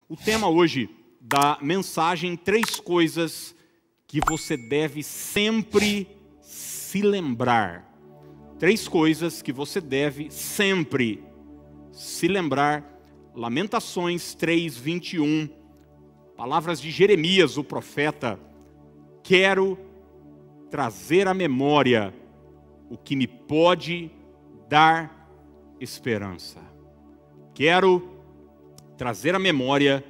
O tema hoje da mensagem, 3 coisas que você deve sempre se lembrar. 3 coisas que você deve sempre se lembrar. Lamentações 3:21, palavras de Jeremias, o profeta. Quero trazer à memória o que me pode dar esperança. Quero trazer à memória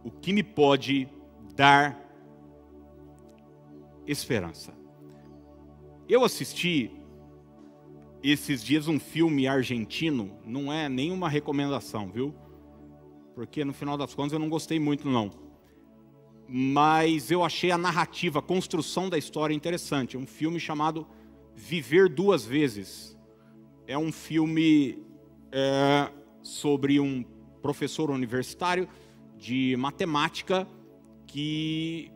o que me pode dar esperança. Eu assisti esses dias um filme argentino, não é nenhuma recomendação, viu? Porque no final das contas eu não gostei muito não. Mas eu achei a narrativa, a construção da história interessante. É um filme chamado Viver Duas Vezes. É um filme sobre um professor universitário de matemática que,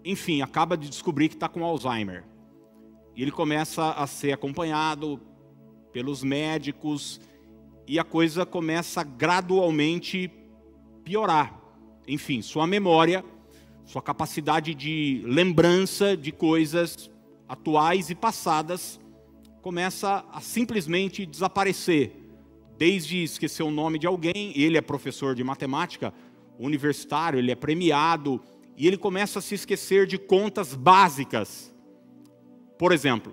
enfim, acaba de descobrir que está com Alzheimer. E ele começa a ser acompanhado pelos médicos e a coisa começa a gradualmente piorar. Enfim, sua memória, sua capacidade de lembrança de coisas atuais e passadas começa a simplesmente desaparecer. Desde esquecer o nome de alguém, ele é professor de matemática universitário, ele é premiado, e ele começa a se esquecer de contas básicas. Por exemplo,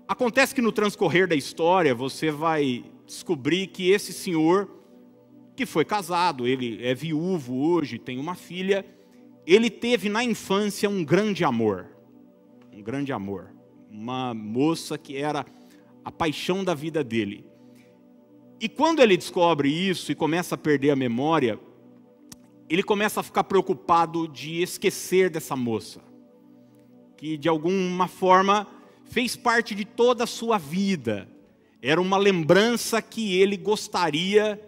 acontece que no transcorrer da história você vai descobrir que esse senhor, que foi casado, ele é viúvo hoje, tem uma filha, ele teve na infância um grande amor, uma moça que era a paixão da vida dele. E quando ele descobre isso e começa a perder a memória, ele começa a ficar preocupado de esquecer dessa moça, que de alguma forma fez parte de toda a sua vida. Era uma lembrança que ele gostaria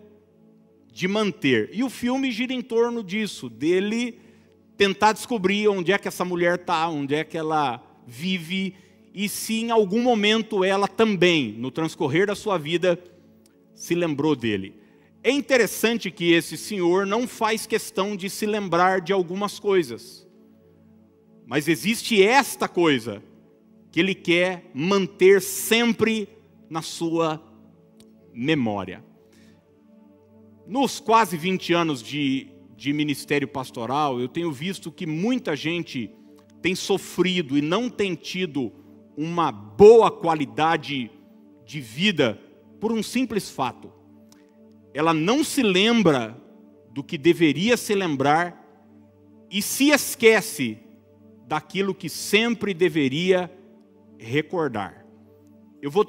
de manter. E o filme gira em torno disso, dele tentar descobrir onde é que essa mulher está, onde é que ela vive, e se em algum momento ela também, no transcorrer da sua vida, se lembrou dele. É interessante que esse senhor não faz questão de se lembrar de algumas coisas, mas existe esta coisa que ele quer manter sempre na sua memória. Nos quase 20 anos de ministério pastoral, eu tenho visto que muita gente tem sofrido e não tem tido uma boa qualidade de vida por um simples fato. Ela não se lembra do que deveria se lembrar e se esquece daquilo que sempre deveria recordar. Eu vou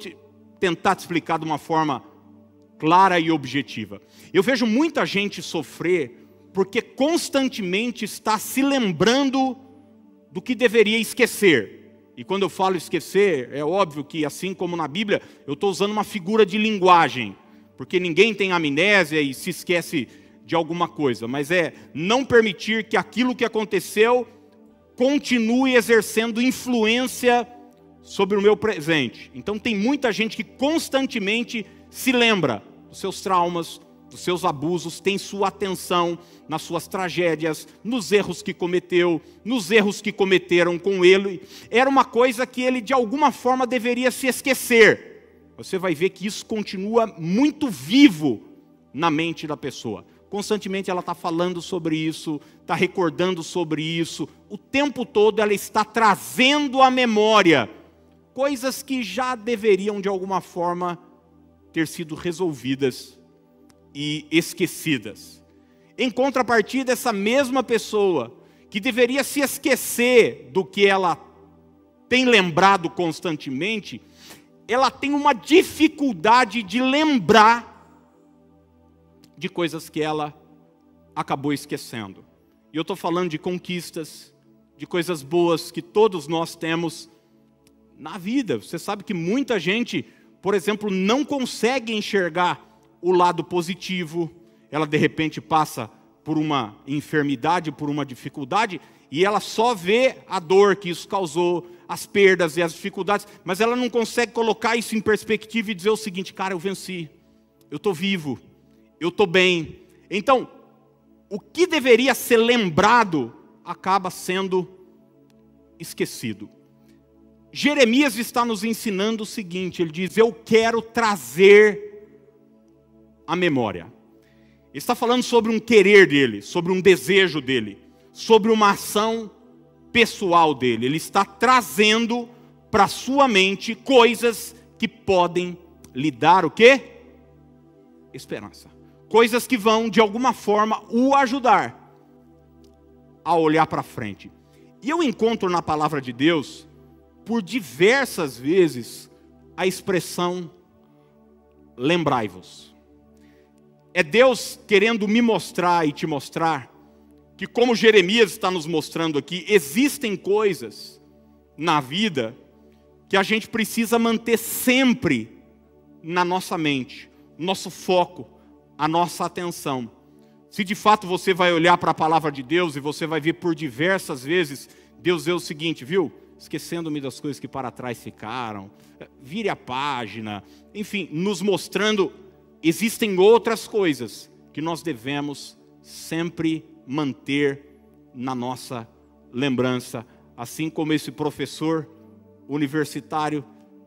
tentar te explicar de uma forma clara e objetiva. Eu vejo muita gente sofrer porque constantemente está se lembrando do que deveria esquecer. E quando eu falo esquecer, é óbvio que, assim como na Bíblia, eu estou usando uma figura de linguagem, porque ninguém tem amnésia e se esquece de alguma coisa, mas é não permitir que aquilo que aconteceu continue exercendo influência sobre o meu presente. Então tem muita gente que constantemente se lembra dos seus traumas, dos seus abusos, tem sua atenção nas suas tragédias, nos erros que cometeu, nos erros que cometeram com ele. Era uma coisa que ele de alguma forma deveria se esquecer. Você vai ver que isso continua muito vivo na mente da pessoa. Constantemente ela está falando sobre isso, está recordando sobre isso. O tempo todo ela está trazendo à memória coisas que já deveriam de alguma forma ter sido resolvidas e esquecidas. Em contrapartida, essa mesma pessoa que deveria se esquecer do que ela tem lembrado constantemente, ela tem uma dificuldade de lembrar de coisas que ela acabou esquecendo. E eu estou falando de conquistas, de coisas boas que todos nós temos na vida. Você sabe que muita gente, por exemplo, não consegue enxergar o lado positivo. Ela de repente passa por uma enfermidade, por uma dificuldade, e ela só vê a dor que isso causou, as perdas e as dificuldades, mas ela não consegue colocar isso em perspectiva e dizer o seguinte: cara, eu venci, eu estou vivo, eu estou bem. Então, o que deveria ser lembrado acaba sendo esquecido. Jeremias está nos ensinando o seguinte, ele diz, eu quero trazer a memória. Ele está falando sobre um querer dele, sobre um desejo dele, sobre uma ação pessoal dele. Ele está trazendo para a sua mente coisas que podem lhe dar o quê? Esperança. Coisas que vão, de alguma forma, o ajudar a olhar para frente. E eu encontro na palavra de Deus, por diversas vezes, a expressão lembrai-vos. É Deus querendo me mostrar e te mostrar que, como Jeremias está nos mostrando aqui, existem coisas na vida que a gente precisa manter sempre na nossa mente, nosso foco, a nossa atenção. Se de fato você vai olhar para a palavra de Deus e você vai ver por diversas vezes, Deus diz o seguinte, viu? Esquecendo-me das coisas que para trás ficaram, vire a página, enfim, nos mostrando, existem outras coisas que nós devemos sempre manter na nossa lembrança, assim como esse professor universitário,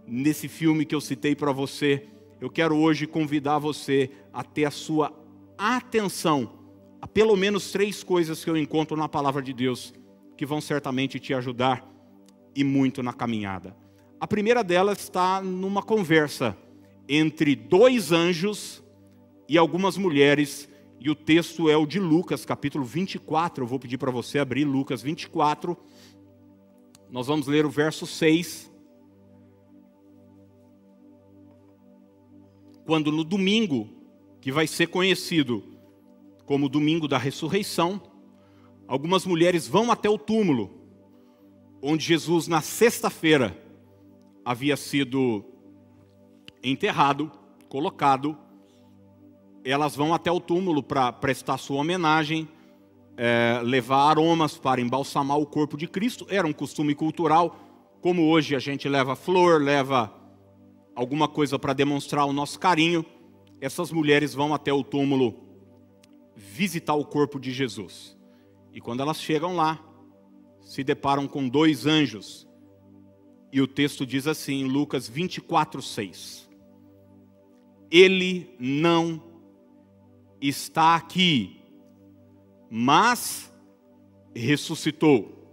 nesse filme que eu citei para você, eu quero hoje convidar você a ter a sua atenção a pelo menos 3 coisas que eu encontro na palavra de Deus, que vão certamente te ajudar e muito na caminhada. A primeira delas está numa conversa entre 2 anjos e algumas mulheres, e o texto é o de Lucas, capítulo 24, eu vou pedir para você abrir Lucas 24, nós vamos ler o verso 6, quando no domingo, que vai ser conhecido como o domingo da ressurreição, algumas mulheres vão até o túmulo, onde Jesus na sexta-feira havia sido enterrado, colocado. Elas vão até o túmulo para prestar sua homenagem, levar aromas para embalsamar o corpo de Cristo. Era um costume cultural, como hoje a gente leva flor, leva alguma coisa para demonstrar o nosso carinho. Essas mulheres vão até o túmulo visitar o corpo de Jesus. E quando elas chegam lá, se deparam com 2 anjos. E o texto diz assim, em Lucas 24, 6. Ele não está aqui, mas ressuscitou.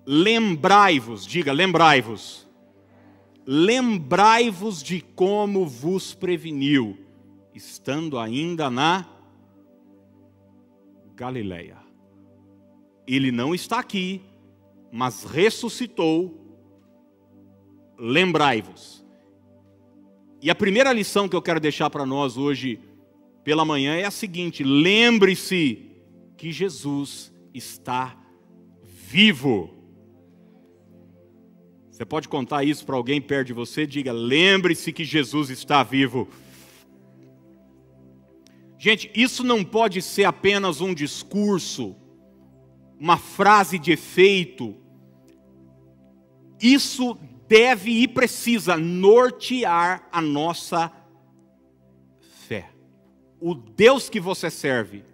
Lembrai-vos, diga, lembrai-vos. Lembrai-vos de como vos preveniu, estando ainda na Galileia. Ele não está aqui, mas ressuscitou. Lembrai-vos. E a primeira lição que eu quero deixar para nós hoje pela manhã é a seguinte: lembre-se que Jesus está vivo. Você pode contar isso para alguém perto de você? Diga, lembre-se que Jesus está vivo. Gente, isso não pode ser apenas um discurso, uma frase de efeito. Isso deve e precisa nortear a nossa fé. O Deus que você serve,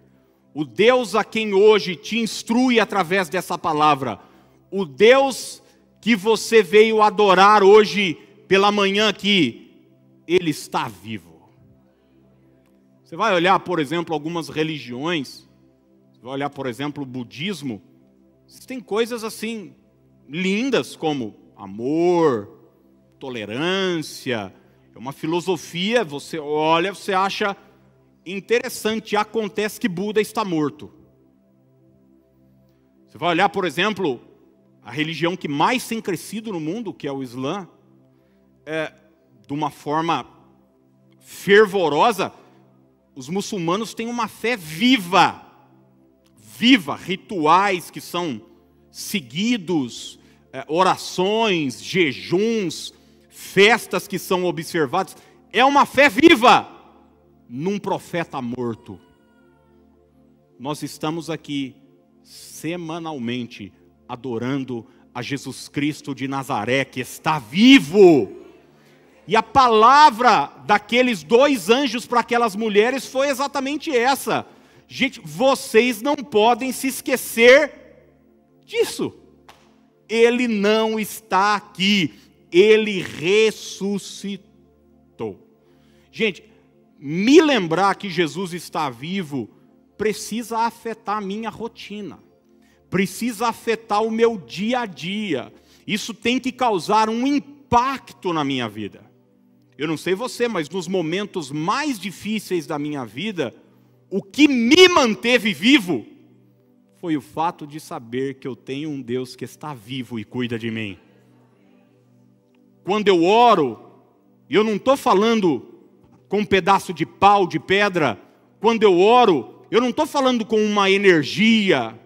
o Deus a quem hoje te instrui através dessa palavra, o Deus que você veio adorar hoje pela manhã aqui, Ele está vivo. Você vai olhar, por exemplo, algumas religiões, você vai olhar, por exemplo, o budismo, tem coisas assim, lindas como amor, tolerância, é uma filosofia, você olha, você acha interessante, acontece que Buda está morto. Você vai olhar, por exemplo, a religião que mais tem crescido no mundo, que é o Islã, de uma forma fervorosa, os muçulmanos têm uma fé viva, rituais que são seguidos, orações, jejuns, festas que são observadas. É uma fé viva num profeta morto. Nós estamos aqui semanalmente adorando a Jesus Cristo de Nazaré, que está vivo. E a palavra daqueles 2 anjos para aquelas mulheres foi exatamente essa. Gente, vocês não podem se esquecer disso. Ele não está aqui, ele ressuscitou. Gente, me lembrar que Jesus está vivo precisa afetar a minha rotina, precisa afetar o meu dia a dia. Isso tem que causar um impacto na minha vida. Eu não sei você, mas nos momentos mais difíceis da minha vida, o que me manteve vivo foi o fato de saber que eu tenho um Deus que está vivo e cuida de mim. Quando eu oro, eu não estou falando com um pedaço de pau, de pedra. Quando eu oro, eu não estou falando com uma energia.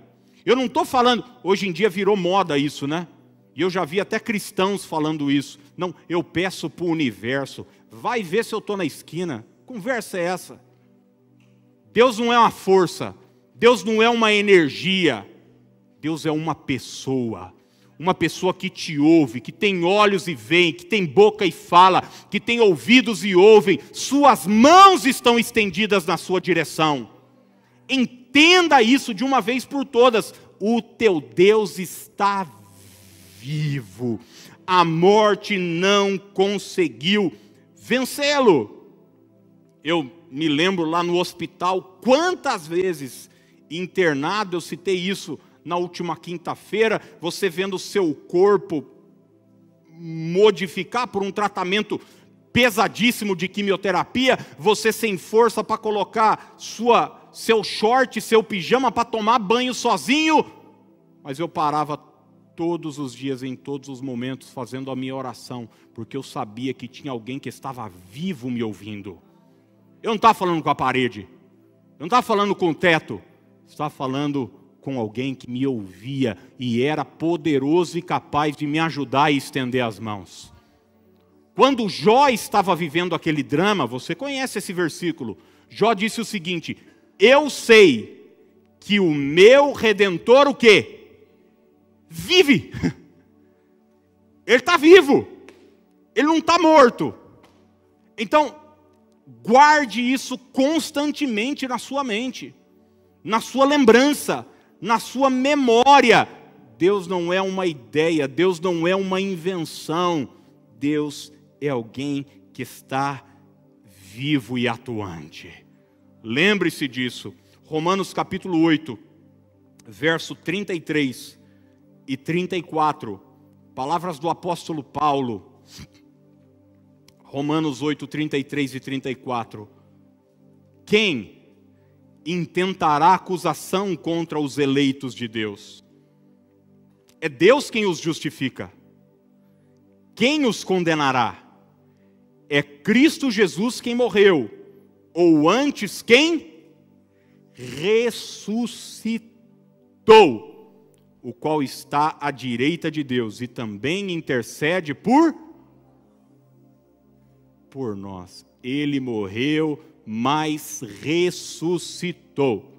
Eu não estou falando... Hoje em dia virou moda isso, né? E eu já vi até cristãos falando isso. Não, eu peço para o universo. Vai ver se eu estou na esquina. Conversa é essa? Deus não é uma força. Deus não é uma energia. Deus é uma pessoa. Uma pessoa que te ouve, que tem olhos e vê, que tem boca e fala, que tem ouvidos e ouvem. Suas mãos estão estendidas na sua direção. Entenda isso de uma vez por todas. O teu Deus está vivo. A morte não conseguiu vencê-lo. Eu me lembro lá no hospital, quantas vezes internado, eu citei isso na última quinta-feira, você vendo o seu corpo modificar por um tratamento pesadíssimo de quimioterapia, você sem força para colocar seu short, seu pijama para tomar banho sozinho, mas eu parava todos os dias, em todos os momentos, fazendo a minha oração, porque eu sabia que tinha alguém que estava vivo me ouvindo. Eu não estava falando com a parede, eu não estava falando com o teto, eu estava falando com alguém que me ouvia e era poderoso e capaz de me ajudar e estender as mãos. Quando Jó estava vivendo aquele drama, você conhece esse versículo, Jó disse o seguinte: eu sei que o meu Redentor, o quê? Vive. Ele está vivo, ele não está morto. Então, guarde isso constantemente na sua mente, na sua lembrança, na sua memória. Deus não é uma ideia, Deus não é uma invenção, Deus é alguém que está vivo e atuante. Lembre-se disso. Romanos capítulo 8, verso 33 e 34, palavras do apóstolo Paulo. Romanos 8, 33 e 34. Quem intentará acusação contra os eleitos de Deus? É Deus quem os justifica. Quem os condenará? É Cristo Jesus quem morreu, ou antes quem ressuscitou, o qual está à direita de Deus e também intercede por nós. Ele morreu, mas ressuscitou.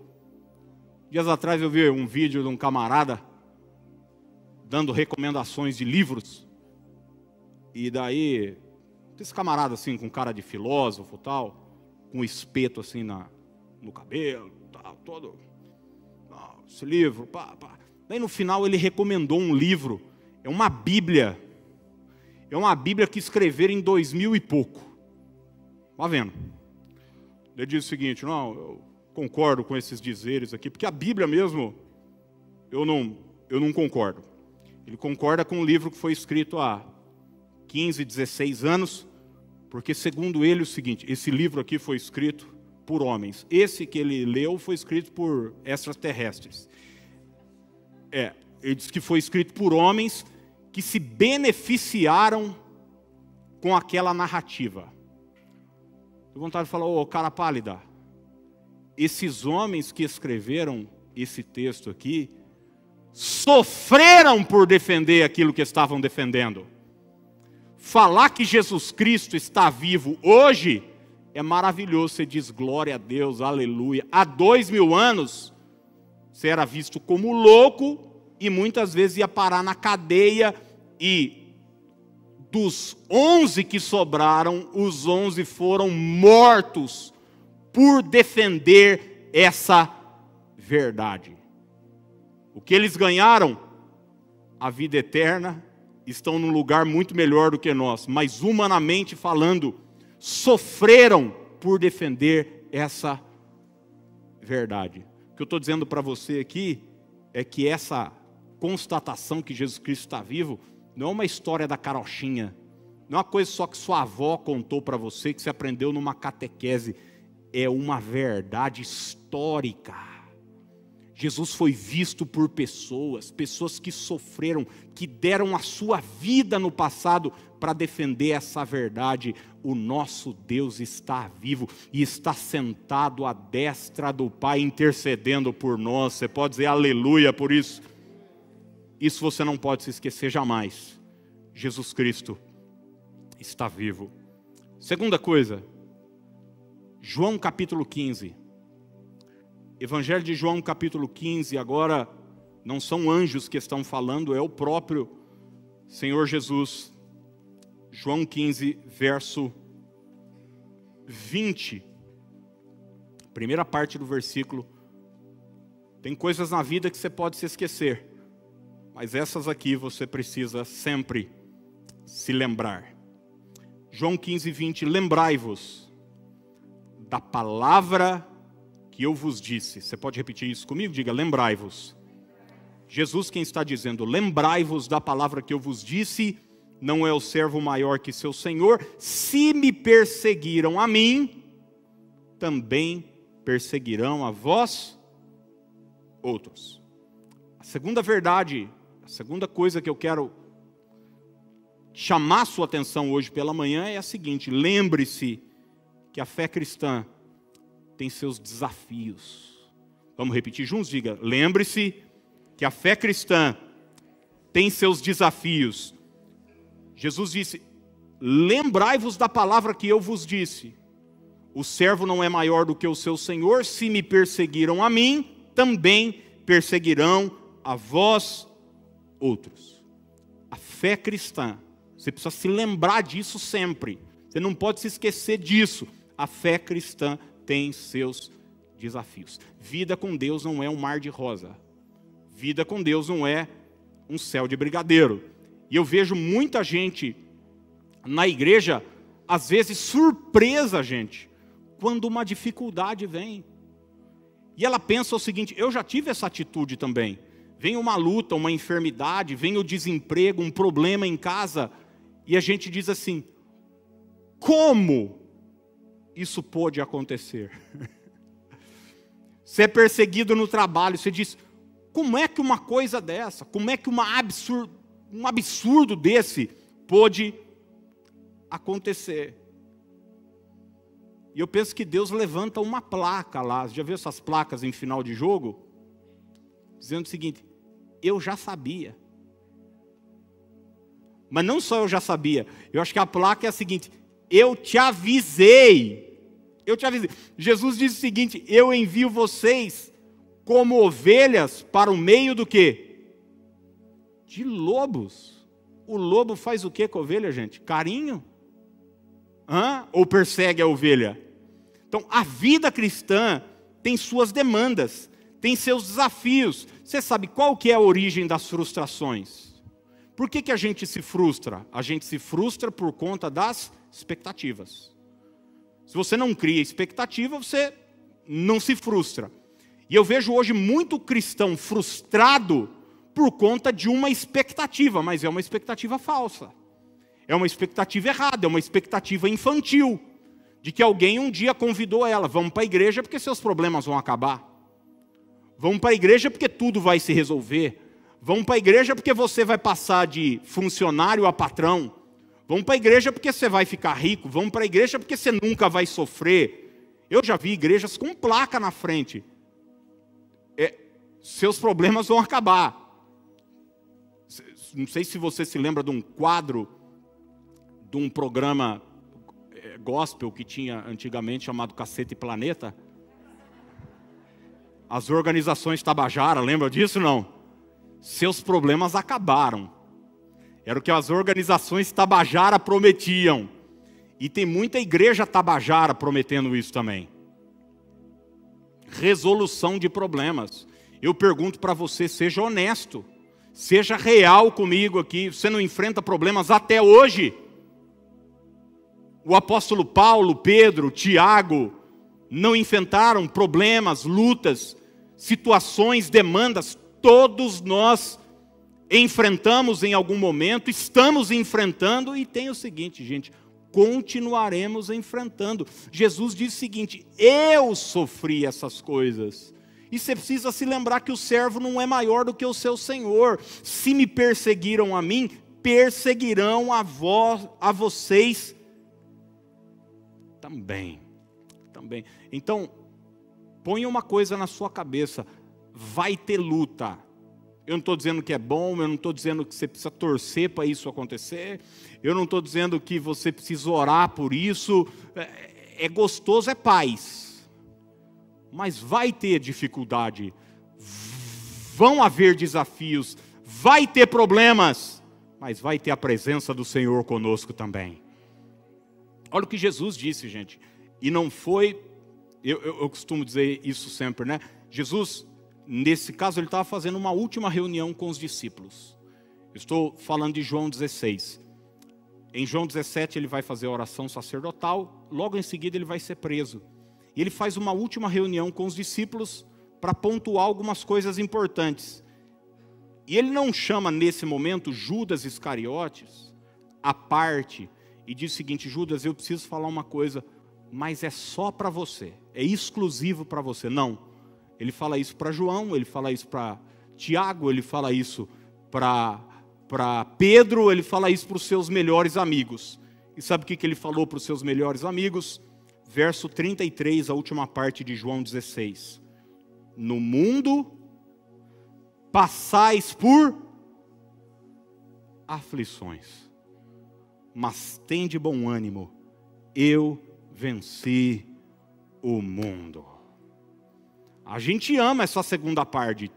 Dias atrás eu vi um vídeo de um camarada dando recomendações de livros. E daí, esse camarada assim, com cara de filósofo tal, com espeto assim no cabelo, tal, todo. Esse livro, pá. Daí no final ele recomendou um livro, é uma Bíblia. É uma Bíblia que escreveram em 2000 e pouco. Está vendo? Ele diz o seguinte: não, eu concordo com esses dizeres aqui, porque a Bíblia mesmo, eu não concordo. Ele concorda com um livro que foi escrito há 15, 16 anos, porque segundo ele o seguinte: esse livro aqui foi escrito por homens. Esse que ele leu foi escrito por extraterrestres. Ele diz que foi escrito por homens que se beneficiaram com aquela narrativa. Tenho vontade de falar: ô cara pálida, esses homens que escreveram esse texto aqui sofreram por defender aquilo que estavam defendendo. Falar que Jesus Cristo está vivo hoje é maravilhoso. Você diz glória a Deus, aleluia. Há 2000 anos você era visto como louco e muitas vezes ia parar na cadeia, e dos 11 que sobraram, os 11 foram mortos por defender essa verdade. O que eles ganharam? A vida eterna. Estão num lugar muito melhor do que nós, mas humanamente falando, sofreram por defender essa verdade. O que eu estou dizendo para você aqui é que essa constatação que Jesus Cristo está vivo não é uma história da carochinha, não é uma coisa só que sua avó contou para você, que você aprendeu numa catequese, é uma verdade histórica. Jesus foi visto por pessoas que sofreram, que deram a sua vida no passado para defender essa verdade. O nosso Deus está vivo e está sentado à destra do Pai, intercedendo por nós. Você pode dizer aleluia por isso? Isso você não pode se esquecer jamais. Jesus Cristo está vivo. Segunda coisa, João capítulo 15. Evangelho de João capítulo 15, agora não são anjos que estão falando, é o próprio Senhor Jesus. João 15, verso 20. Primeira parte do versículo. Tem coisas na vida que você pode se esquecer, mas essas aqui você precisa sempre se lembrar. João 15, 20. Lembrai-vos da palavra que eu vos disse. Você pode repetir isso comigo? Diga, lembrai-vos. Jesus quem está dizendo, lembrai-vos da palavra que eu vos disse, não é o servo maior que seu senhor. Se me perseguiram a mim, também perseguirão a vós outros. A segunda verdade, a segunda coisa que eu quero chamar sua atenção hoje pela manhã é a seguinte: lembre-se que a fé cristã tem seus desafios. Vamos repetir juntos? Diga, lembre-se que a fé cristã tem seus desafios. Jesus disse, lembrai-vos da palavra que eu vos disse. O servo não é maior do que o seu senhor. Se me perseguiram a mim, também perseguirão a vós outros. A fé cristã, você precisa se lembrar disso sempre. Você não pode se esquecer disso. A fé cristã tem seus desafios. Vida com Deus não é um mar de rosa. Vida com Deus não é um céu de brigadeiro. E eu vejo muita gente na igreja, às vezes surpresa, gente, quando uma dificuldade vem. E ela pensa o seguinte, eu já tive essa atitude também. Vem uma luta, uma enfermidade, vem o desemprego, um problema em casa, e a gente diz assim, como isso pôde acontecer? Você é perseguido no trabalho, você diz, como é que uma coisa dessa, como é que um absurdo desse pôde acontecer? E eu penso que Deus levanta uma placa lá, já viu essas placas em final de jogo? Dizendo o seguinte, eu já sabia. Mas não só eu já sabia, eu acho que a placa é a seguinte, eu te avisei. Eu te avisei. Jesus diz o seguinte, eu envio vocês como ovelhas para o meio do quê? De lobos. O lobo faz o quê com a ovelha, gente? Carinho? Ou persegue a ovelha? Então, a vida cristã tem suas demandas, tem seus desafios. Você sabe qual que é a origem das frustrações? Por que a gente se frustra? A gente se frustra por conta das expectativas. Se você não cria expectativa, você não se frustra. E eu vejo hoje muito cristão frustrado por conta de uma expectativa, mas é uma expectativa falsa. É uma expectativa errada, é uma expectativa infantil, de que alguém um dia convidou ela, vamos para a igreja porque seus problemas vão acabar. Vamos para a igreja porque tudo vai se resolver. Vamos para a igreja porque você vai passar de funcionário a patrão. Vamos para a igreja porque você vai ficar rico. Vamos para a igreja porque você nunca vai sofrer. Eu já vi igrejas com placa na frente. Seus problemas vão acabar. Não sei se você se lembra de um quadro, de um programa gospel que tinha antigamente chamado Cacete e Planeta. As organizações Tabajara, lembra disso não? Seus problemas acabaram. Era o que as organizações Tabajara prometiam. E tem muita igreja Tabajara prometendo isso também. resolução de problemas. Eu pergunto para você, seja honesto, seja real comigo aqui. Você não enfrenta problemas até hoje? O apóstolo Paulo, Pedro, Tiago, não enfrentaram problemas, lutas, situações, demandas? Todos nós enfrentamos em algum momento, estamos enfrentando, e tem o seguinte, gente, continuaremos enfrentando. Jesus diz o seguinte: eu sofri essas coisas. E você precisa se lembrar que o servo não é maior do que o seu senhor. Se me perseguiram a mim, perseguirão a vocês também. Então, ponha uma coisa na sua cabeça: vai ter luta. Eu não estou dizendo que é bom, eu não estou dizendo que você precisa torcer para isso acontecer, eu não estou dizendo que você precisa orar por isso. É gostoso, é paz. Mas vai ter dificuldade, vão haver desafios, vai ter problemas, mas vai ter a presença do Senhor conosco também. Olha o que Jesus disse, gente. E não foi, eu costumo dizer isso sempre, né? Jesus, nesse caso, ele estava fazendo uma última reunião com os discípulos. Eu estou falando de João 16. Em João 17 ele vai fazer a oração sacerdotal, logo em seguida ele vai ser preso. E ele faz uma última reunião com os discípulos para pontuar algumas coisas importantes. E ele não chama nesse momento Judas Iscariotes à parte e diz o seguinte: Judas, eu preciso falar uma coisa, mas é só para você, é exclusivo para você. Não, ele fala isso para João, ele fala isso para Tiago, ele fala isso para Pedro, ele fala isso para os seus melhores amigos. E sabe o que ele falou para os seus melhores amigos? Verso 33, a última parte de João 16. No mundo passais por aflições, mas tende bom ânimo, eu venci o mundo. A gente ama essa segunda parte,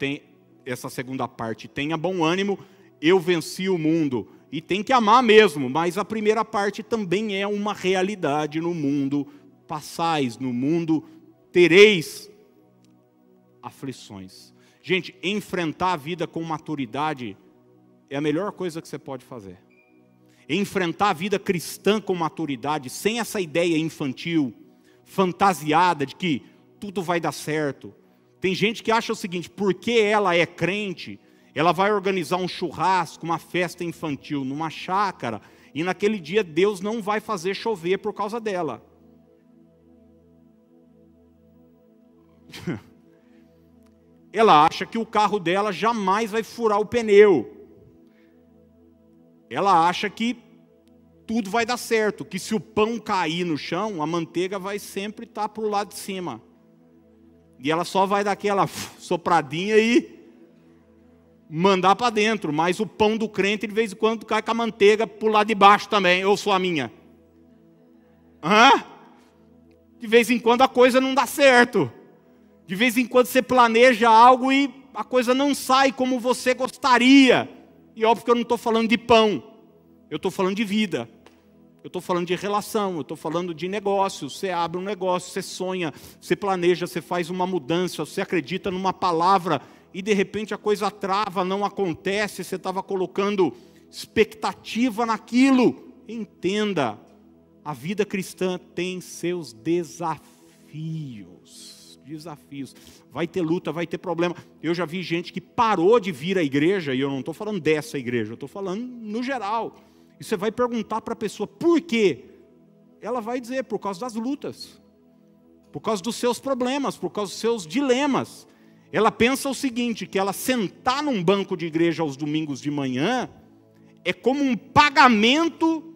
tenha bom ânimo, eu venci o mundo. E tem que amar mesmo, mas a primeira parte também é uma realidade. No mundo passais, no mundo tereis aflições. Gente, enfrentar a vida com maturidade é a melhor coisa que você pode fazer. Enfrentar a vida cristã com maturidade, sem essa ideia infantil, fantasiada de que tudo vai dar certo. Tem gente que acha o seguinte: porque ela é crente, ela vai organizar um churrasco, uma festa infantil numa chácara, e naquele dia Deus não vai fazer chover por causa dela. Ela acha que o carro dela jamais vai furar o pneu. Ela acha que tudo vai dar certo, que se o pão cair no chão, a manteiga vai sempre estar para o lado de cima. E ela só vai dar aquela sopradinha e mandar para dentro. Mas o pão do crente, de vez em quando, cai com a manteiga para o lado de baixo também, ou só a minha. De vez em quando a coisa não dá certo. De vez em quando você planeja algo e a coisa não sai como você gostaria. E óbvio que eu não estou falando de pão, eu estou falando de vida. Eu estou falando de relação, eu estou falando de negócio. Você abre um negócio, você sonha, você planeja, você faz uma mudança, você acredita numa palavra e de repente a coisa trava, não acontece, você estava colocando expectativa naquilo. Entenda, a vida cristã tem seus desafios. Vai ter luta, vai ter problema. Eu já vi gente que parou de vir à igreja, e eu não estou falando dessa igreja, eu estou falando no geral. E você vai perguntar para a pessoa por quê? Ela vai dizer: por causa das lutas, por causa dos seus problemas, por causa dos seus dilemas. Ela pensa o seguinte, que ela sentar num banco de igreja aos domingos de manhã é como um pagamento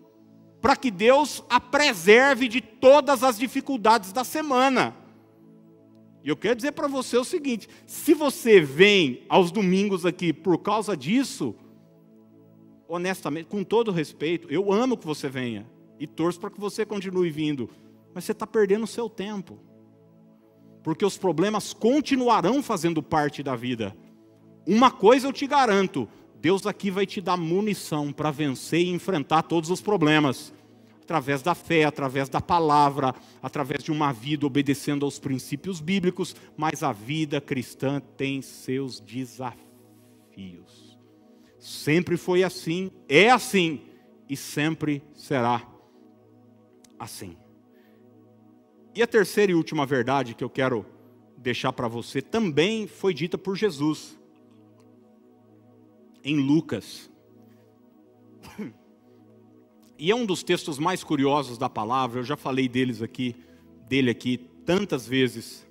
para que Deus a preserve de todas as dificuldades da semana. E eu quero dizer para você o seguinte: se você vem aos domingos aqui por causa disso, honestamente, com todo respeito, eu amo que você venha e torço para que você continue vindo, mas você está perdendo o seu tempo, porque os problemas continuarão fazendo parte da vida. Uma coisa eu te garanto: Deus aqui vai te dar munição para vencer e enfrentar todos os problemas. através da fé, através da palavra, através de uma vida obedecendo aos princípios bíblicos, mas a vida cristã tem seus desafios. Sempre foi assim, é assim e sempre será assim. E a terceira e última verdade que eu quero deixar para você também foi dita por Jesus em Lucas. E é um dos textos mais curiosos da palavra. Eu já falei dele aqui tantas vezes.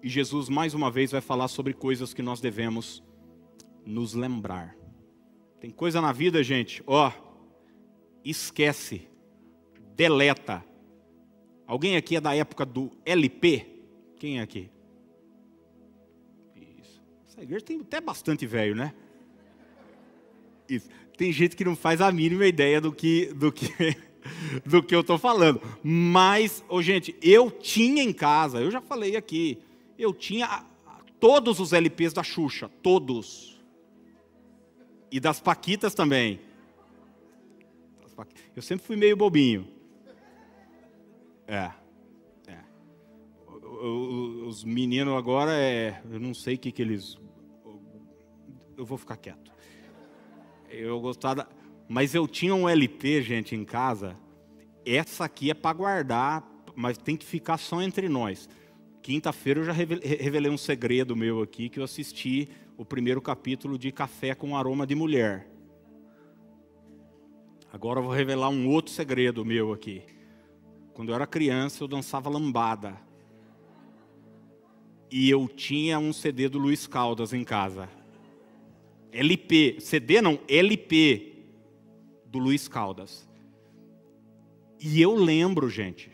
E Jesus mais uma vez vai falar sobre coisas que nós devemos nos lembrar. Tem coisa na vida, gente, esquece, deleta. Alguém aqui é da época do LP? Quem é aqui? Isso. Essa igreja tem até bastante velho, né? Isso. Tem gente que não faz a mínima ideia do que eu estou falando. Mas, gente, eu tinha em casa, eu já falei aqui, eu tinha todos os LPs da Xuxa, todos. E das Paquitas também. Eu sempre fui meio bobinho. Os meninos agora, eu não sei o que eles... Eu vou ficar quieto. Eu gostava, mas eu tinha um LP, gente, em casa. Essa aqui é para guardar, mas tem que ficar só entre nós. Quinta-feira eu já revelei um segredo meu aqui, que eu assisti o primeiro capítulo de Café com Aroma de Mulher. Agora eu vou revelar um outro segredo meu aqui. Quando eu era criança, eu dançava lambada. E eu tinha um CD do Luiz Caldas em casa. LP, CD não, LP do Luiz Caldas. E eu lembro, gente,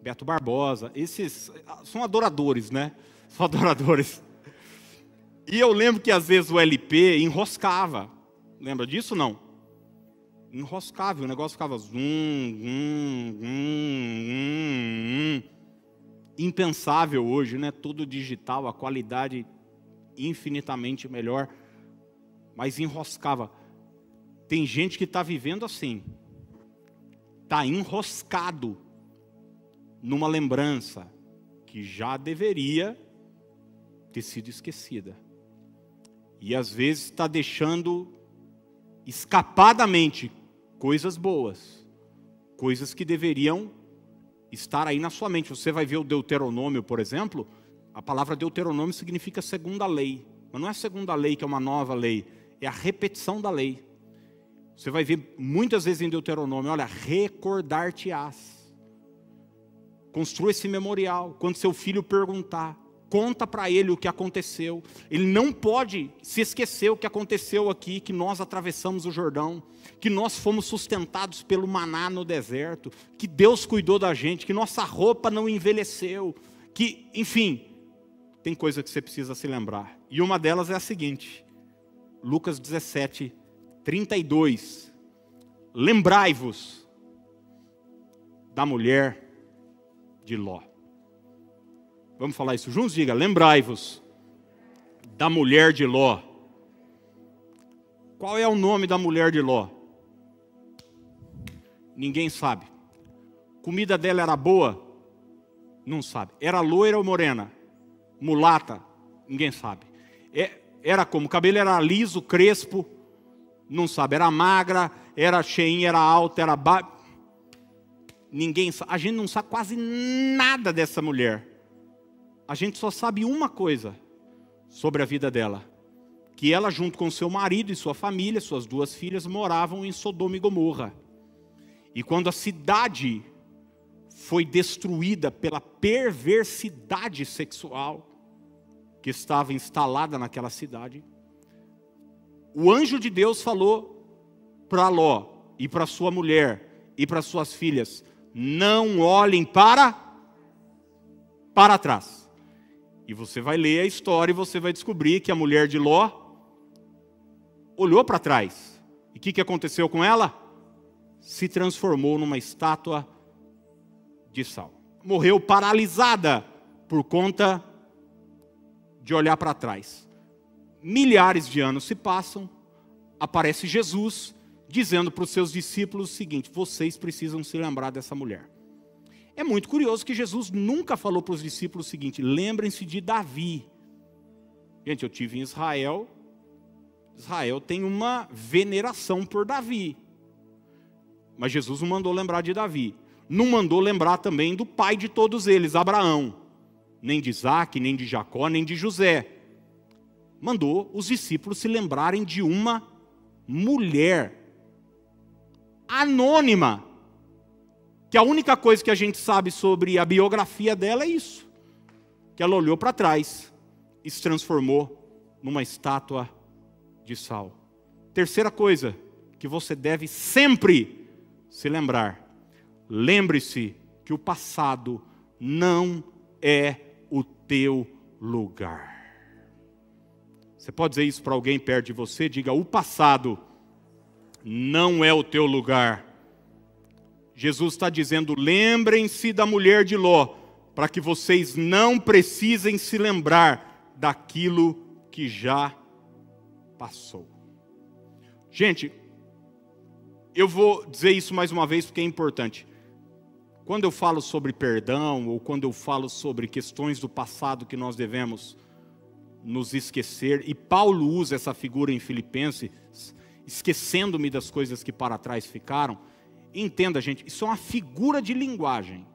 Beto Barbosa, esses são adoradores, né? São adoradores. E eu lembro que às vezes o LP enroscava. Lembra disso não? Enroscava, o negócio ficava impensável hoje, né? Tudo digital, a qualidade infinitamente melhor. Mas enroscava. Tem gente que está vivendo assim. Está enroscado numa lembrança que já deveria ter sido esquecida. E às vezes está deixando escapadamente coisas boas. Coisas que deveriam estar aí na sua mente. Você vai ver o Deuteronômio, por exemplo. A palavra Deuteronômio significa segunda lei. Mas não é a segunda lei que é uma nova lei. É a repetição da lei. Você vai ver muitas vezes em Deuteronômio, olha, recordar-te-ás. Construa esse memorial. Quando seu filho perguntar, conta para ele o que aconteceu. Ele não pode se esquecer o que aconteceu aqui, que nós atravessamos o Jordão, que nós fomos sustentados pelo maná no deserto, que Deus cuidou da gente, que nossa roupa não envelheceu, que, enfim, tem coisa que você precisa se lembrar. E uma delas é a seguinte, Lucas 17, 32. Lembrai-vos da mulher de Ló. Vamos falar isso juntos? Diga, lembrai-vos da mulher de Ló. Qual é o nome da mulher de Ló? Ninguém sabe. Comida dela era boa? Não sabe. Era loira ou morena? Mulata? Ninguém sabe. Era como? O cabelo era liso, crespo? Não sabe. Era magra, era cheinha, era alta, era baixa? Ninguém sabe. A gente não sabe quase nada dessa mulher. A gente só sabe uma coisa sobre a vida dela. Que ela, junto com seu marido e sua família, suas 2 filhas, moravam em Sodoma e Gomorra. E quando a cidade foi destruída pela perversidade sexual que estava instalada naquela cidade, o anjo de Deus falou para Ló e para sua mulher e para suas filhas, não olhem para trás. E você vai ler a história e você vai descobrir que a mulher de Ló olhou para trás. E o que aconteceu com ela? Se transformou numa estátua de sal. Morreu paralisada por conta de olhar para trás. Milhares de anos se passam, aparece Jesus, dizendo para os seus discípulos o seguinte: vocês precisam se lembrar dessa mulher. É muito curioso que Jesus nunca falou para os discípulos o seguinte: lembrem-se de Davi. Gente, eu tive em Israel. Israel tem uma veneração por Davi. Mas Jesus não mandou lembrar de Davi. Não mandou lembrar também do pai de todos eles, Abraão. Nem de Isaac, nem de Jacó, nem de José. Mandou os discípulos se lembrarem de uma mulher anônima, que a única coisa que a gente sabe sobre a biografia dela é isso, que ela olhou para trás e se transformou numa estátua de sal. Terceira coisa que você deve sempre se lembrar: lembre-se que o passado não é o teu lugar. Você pode dizer isso para alguém perto de você? Diga: o passado não é o teu lugar. Jesus está dizendo: lembrem-se da mulher de Ló, para que vocês não precisem se lembrar daquilo que já passou. Gente, eu vou dizer isso mais uma vez porque é importante. Quando eu falo sobre perdão, ou quando eu falo sobre questões do passado que nós devemos nos esquecer, e Paulo usa essa figura em Filipenses, esquecendo-me das coisas que para trás ficaram. Entenda, gente, isso é uma figura de linguagem.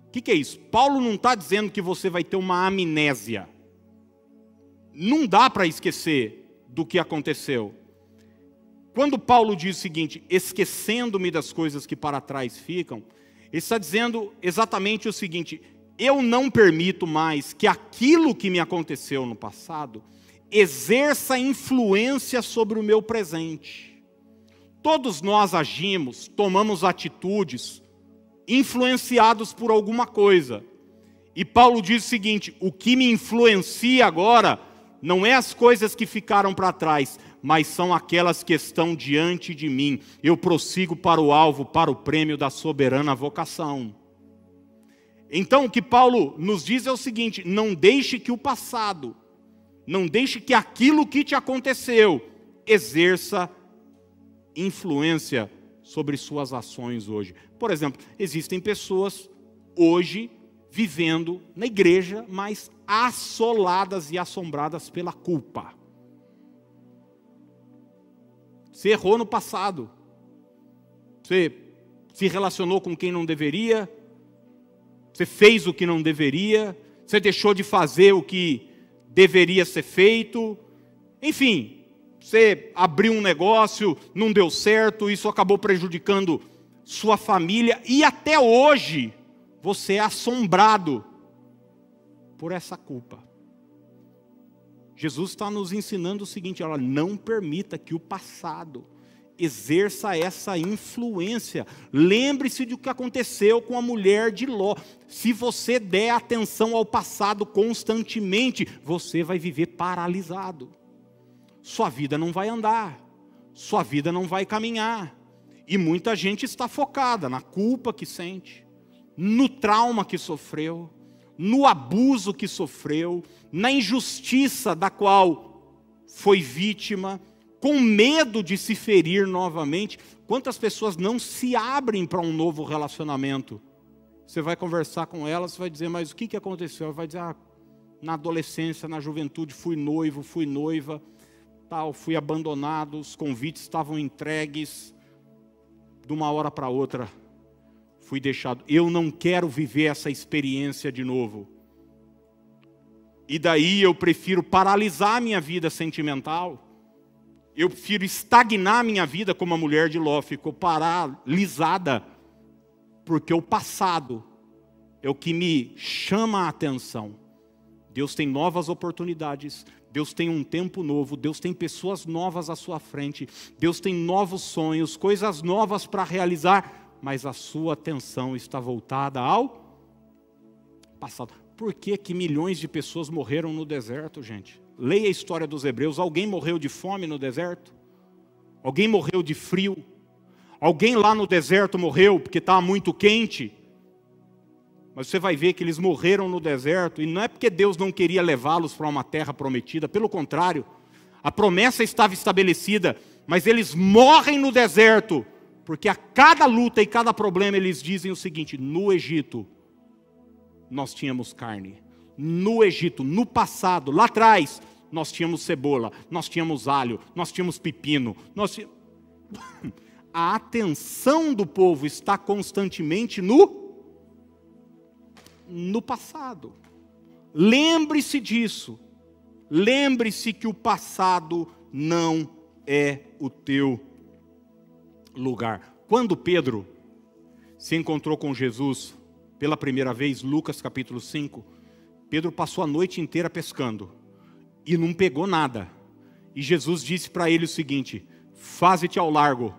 O que é isso? Paulo não está dizendo que você vai ter uma amnésia. Não dá para esquecer do que aconteceu. Quando Paulo diz o seguinte: esquecendo-me das coisas que para trás ficam, ele está dizendo exatamente o seguinte: eu não permito mais que aquilo que me aconteceu no passado exerça influência sobre o meu presente. Todos nós agimos, tomamos atitudes, influenciados por alguma coisa. E Paulo diz o seguinte: o que me influencia agora não é as coisas que ficaram para trás, mas são aquelas que estão diante de mim. Eu prossigo para o alvo, para o prêmio da soberana vocação. Então o que Paulo nos diz é o seguinte: não deixe que o passado, não deixe que aquilo que te aconteceu exerça influência sobre suas ações hoje. Por exemplo, existem pessoas hoje vivendo na igreja, mas assoladas e assombradas pela culpa. Você errou no passado. Você se relacionou com quem não deveria. Você fez o que não deveria. Você deixou de fazer o que deveria ser feito. Enfim, você abriu um negócio, não deu certo, isso acabou prejudicando sua família. E até hoje, você é assombrado por essa culpa. Jesus está nos ensinando o seguinte: olha, não permita que o passado exerça essa influência. Lembre-se do que aconteceu com a mulher de Ló. Se você der atenção ao passado constantemente, você vai viver paralisado. Sua vida não vai andar, sua vida não vai caminhar. E muita gente está focada na culpa que sente, no trauma que sofreu, no abuso que sofreu, na injustiça da qual foi vítima, com medo de se ferir novamente. Quantas pessoas não se abrem para um novo relacionamento? Você vai conversar com elas, você vai dizer: mas o que aconteceu? Ela vai dizer: na adolescência, na juventude, fui noivo, fui noiva, tal, fui abandonado, os convites estavam entregues, de uma hora para outra fui deixado. Eu não quero viver essa experiência de novo. E daí eu prefiro paralisar minha vida sentimental. Eu prefiro estagnar minha vida, como a mulher de Ló ficou paralisada, porque o passado é o que me chama a atenção. Deus tem novas oportunidades, Deus tem um tempo novo, Deus tem pessoas novas à sua frente, Deus tem novos sonhos, coisas novas para realizar, mas a sua atenção está voltada ao passado. Por que que milhões de pessoas morreram no deserto, gente? Leia a história dos hebreus. Alguém morreu de fome no deserto? Alguém morreu de frio? Alguém lá no deserto morreu porque estava muito quente? Mas você vai ver que eles morreram no deserto, e não é porque Deus não queria levá-los para uma terra prometida, pelo contrário, a promessa estava estabelecida, mas eles morrem no deserto, porque a cada luta e cada problema eles dizem o seguinte: no Egito nós tínhamos carne, no Egito, no passado, lá atrás, nós tínhamos cebola, nós tínhamos alho, nós tínhamos pepino, A atenção do povo está constantemente no passado. Lembre-se disso. Lembre-se que o passado não é o teu lugar. Quando Pedro se encontrou com Jesus pela primeira vez, Lucas capítulo 5, Pedro passou a noite inteira pescando e não pegou nada. E Jesus disse para ele o seguinte: faze-te ao largo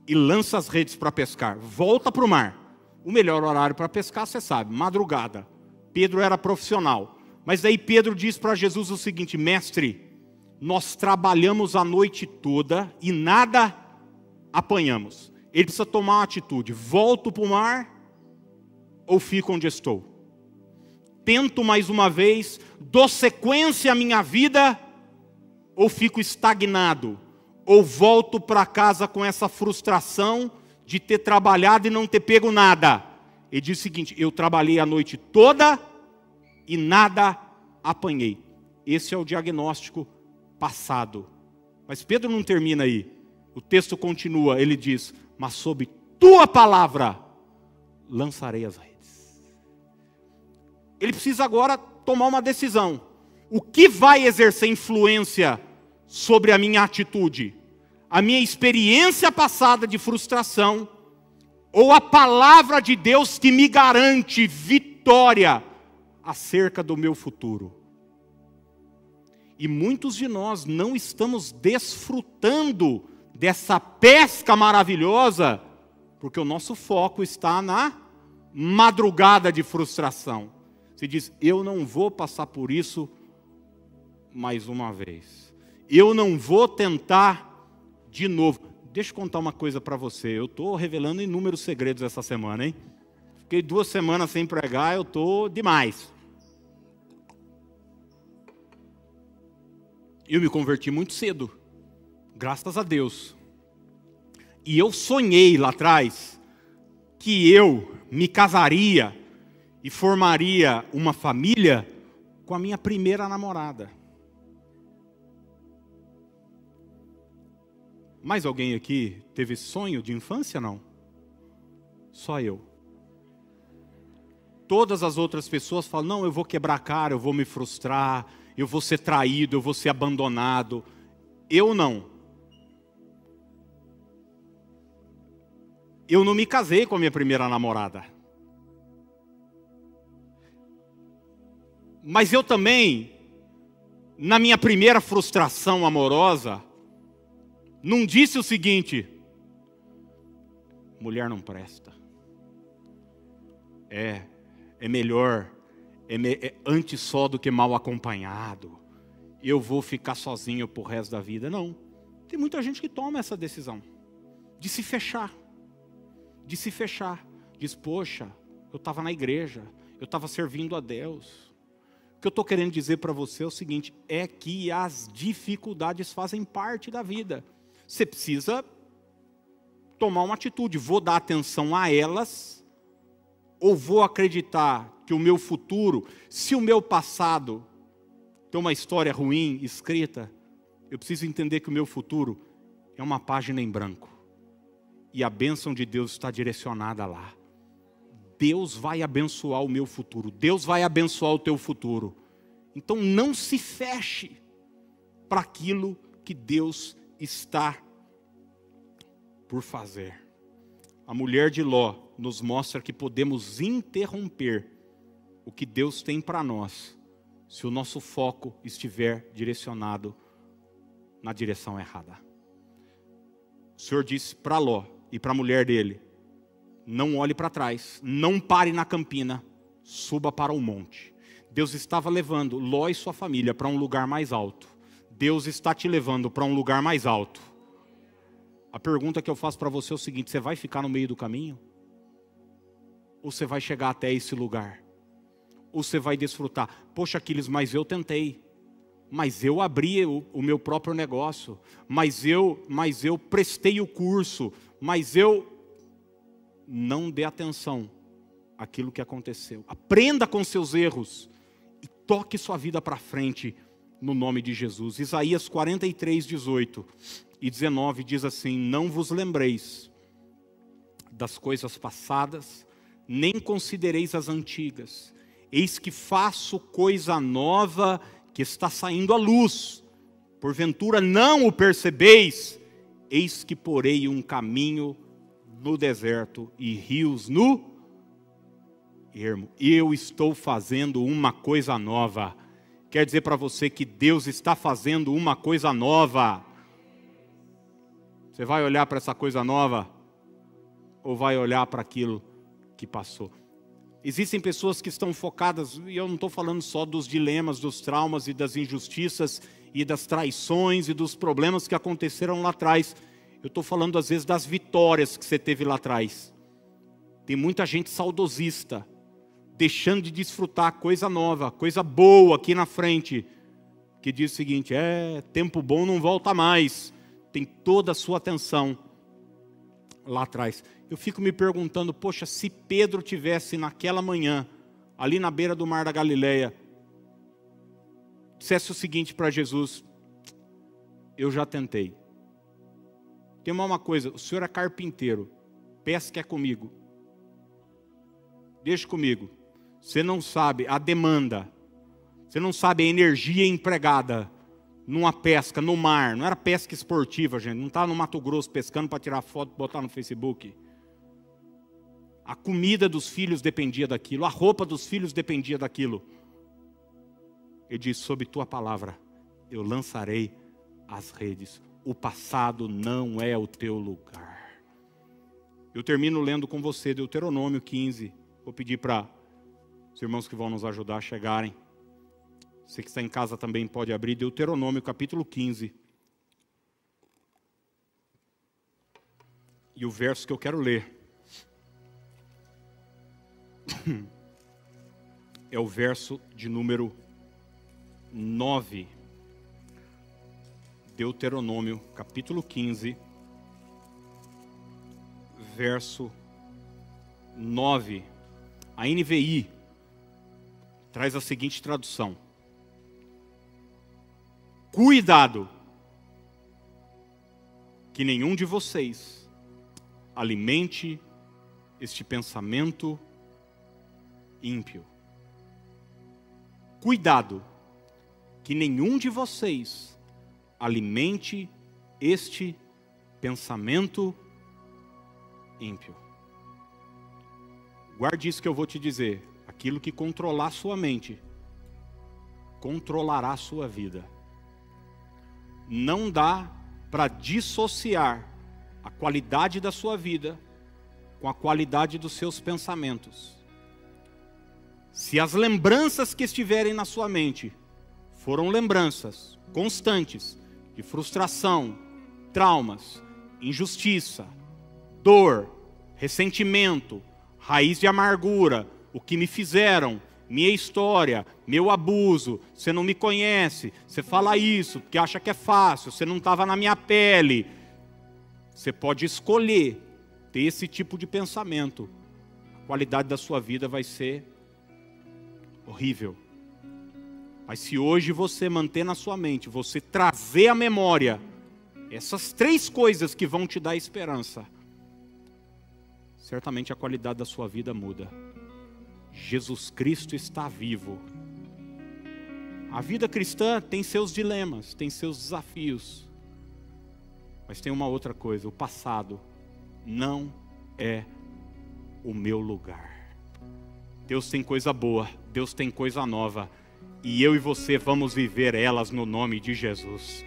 e lança as redes para pescar. Volta para o mar. O melhor horário para pescar, você sabe, madrugada. Pedro era profissional. Mas daí Pedro diz para Jesus o seguinte: mestre, nós trabalhamos a noite toda e nada apanhamos. Ele precisa tomar uma atitude: volto para o mar ou fico onde estou? Tento mais uma vez, dou sequência à minha vida ou fico estagnado? Ou volto para casa com essa frustração de ter trabalhado e não ter pego nada? Ele diz o seguinte: eu trabalhei a noite toda e nada apanhei. Esse é o diagnóstico passado. Mas Pedro não termina aí. O texto continua, ele diz: mas sob tua palavra lançarei as redes. Ele precisa agora tomar uma decisão. O que vai exercer influência sobre a minha atitude? A minha experiência passada de frustração, ou a palavra de Deus que me garante vitória acerca do meu futuro? E muitos de nós não estamos desfrutando dessa pesca maravilhosa, porque o nosso foco está na madrugada de frustração. Você diz: eu não vou passar por isso mais uma vez. Eu não vou tentar de novo. Deixa eu contar uma coisa para você. Eu estou revelando inúmeros segredos essa semana, hein? Fiquei 2 semanas sem pregar, eu estou demais. Eu me converti muito cedo, graças a Deus. E eu sonhei lá atrás que eu me casaria e formaria uma família com a minha primeira namorada. Mais alguém aqui teve sonho de infância, não? Só eu. Todas as outras pessoas falam: não, eu vou quebrar a cara, eu vou me frustrar, eu vou ser traído, eu vou ser abandonado. Eu não. Eu não me casei com a minha primeira namorada. Mas eu também, na minha primeira frustração amorosa, não disse o seguinte: mulher não presta. É melhor, antes só do que mal acompanhado. Eu vou ficar sozinho pro resto da vida. Não. Tem muita gente que toma essa decisão de se fechar. De se fechar. Diz: poxa, eu estava na igreja, eu estava servindo a Deus. O que eu estou querendo dizer para você é o seguinte: é que as dificuldades fazem parte da vida. Você precisa tomar uma atitude. Vou dar atenção a elas, ou vou acreditar que o meu futuro, se o meu passado tem uma história ruim escrita, eu preciso entender que o meu futuro é uma página em branco. E a bênção de Deus está direcionada lá. Deus vai abençoar o meu futuro. Deus vai abençoar o teu futuro. Então não se feche para aquilo que Deus está por fazer. A mulher de Ló nos mostra que podemos interromper o que Deus tem para nós, se o nosso foco estiver direcionado na direção errada. O Senhor disse para Ló e para a mulher dele: não olhe para trás, não pare na campina, suba para o monte. Deus estava levando Ló e sua família para um lugar mais alto. Deus está te levando para um lugar mais alto. A pergunta que eu faço para você é o seguinte: você vai ficar no meio do caminho? Ou você vai chegar até esse lugar? Ou você vai desfrutar? Poxa, Aquiles, mas eu tentei. mas eu abri o meu próprio negócio, mas eu prestei o curso, mas eu... Não dê atenção àquilo que aconteceu. Aprenda com seus erros e toque sua vida para frente no nome de Jesus. Isaías 43, 18 e 19 diz assim: não vos lembreis das coisas passadas, nem considereis as antigas. Eis que faço coisa nova que está saindo à luz. Porventura não o percebeis? Eis que porei um caminho no deserto e rios no ermo. Eu estou fazendo uma coisa nova. Quer dizer para você que Deus está fazendo uma coisa nova. Você vai olhar para essa coisa nova? Ou vai olhar para aquilo que passou? Existem pessoas que estão focadas, e eu não estou falando só dos dilemas, dos traumas e das injustiças e das traições e dos problemas que aconteceram lá atrás. Eu estou falando às vezes das vitórias que você teve lá atrás. Tem muita gente saudosista, deixando de desfrutar coisa nova, coisa boa aqui na frente, que diz o seguinte: tempo bom não volta mais. Tem toda a sua atenção lá atrás. Eu fico me perguntando, poxa, se Pedro tivesse naquela manhã, ali na beira do mar da Galileia, dissesse o seguinte para Jesus: eu já tentei. Tem uma coisa, o senhor é carpinteiro, pesca é comigo. Deixa comigo. Você não sabe a demanda, você não sabe a energia empregada numa pesca, no mar. Não era pesca esportiva, gente. Não estava no Mato Grosso pescando para tirar foto e botar no Facebook. A comida dos filhos dependia daquilo, a roupa dos filhos dependia daquilo. Ele diz: sob tua palavra eu lançarei as redes. O passado não é o teu lugar. Eu termino lendo com você Deuteronômio 15. Vou pedir para os irmãos que vão nos ajudar a chegarem. Você que está em casa também pode abrir Deuteronômio capítulo 15. E o verso que eu quero ler é o verso de número 9. Deuteronômio, capítulo 15, verso 9. A NVI traz a seguinte tradução: cuidado, que nenhum de vocês alimente este pensamento ímpio. Cuidado, que nenhum de vocês alimente este pensamento ímpio. Guarde isso que eu vou te dizer. Aquilo que controlar sua mente, controlará a sua vida. Não dá para dissociar a qualidade da sua vida com a qualidade dos seus pensamentos. Se as lembranças que estiverem na sua mente foram lembranças constantes de frustração, traumas, injustiça, dor, ressentimento, raiz de amargura, o que me fizeram, minha história, meu abuso, você não me conhece, você fala isso porque acha que é fácil, você não estava na minha pele. Você pode escolher ter esse tipo de pensamento. A qualidade da sua vida vai ser horrível. Mas se hoje você manter na sua mente, você trazer à memória essas 3 coisas que vão te dar esperança, certamente a qualidade da sua vida muda. Jesus Cristo está vivo. A vida cristã tem seus dilemas, tem seus desafios. Mas tem uma outra coisa: o passado não é o meu lugar. Deus tem coisa boa, Deus tem coisa nova. E eu e você vamos viver elas no nome de Jesus.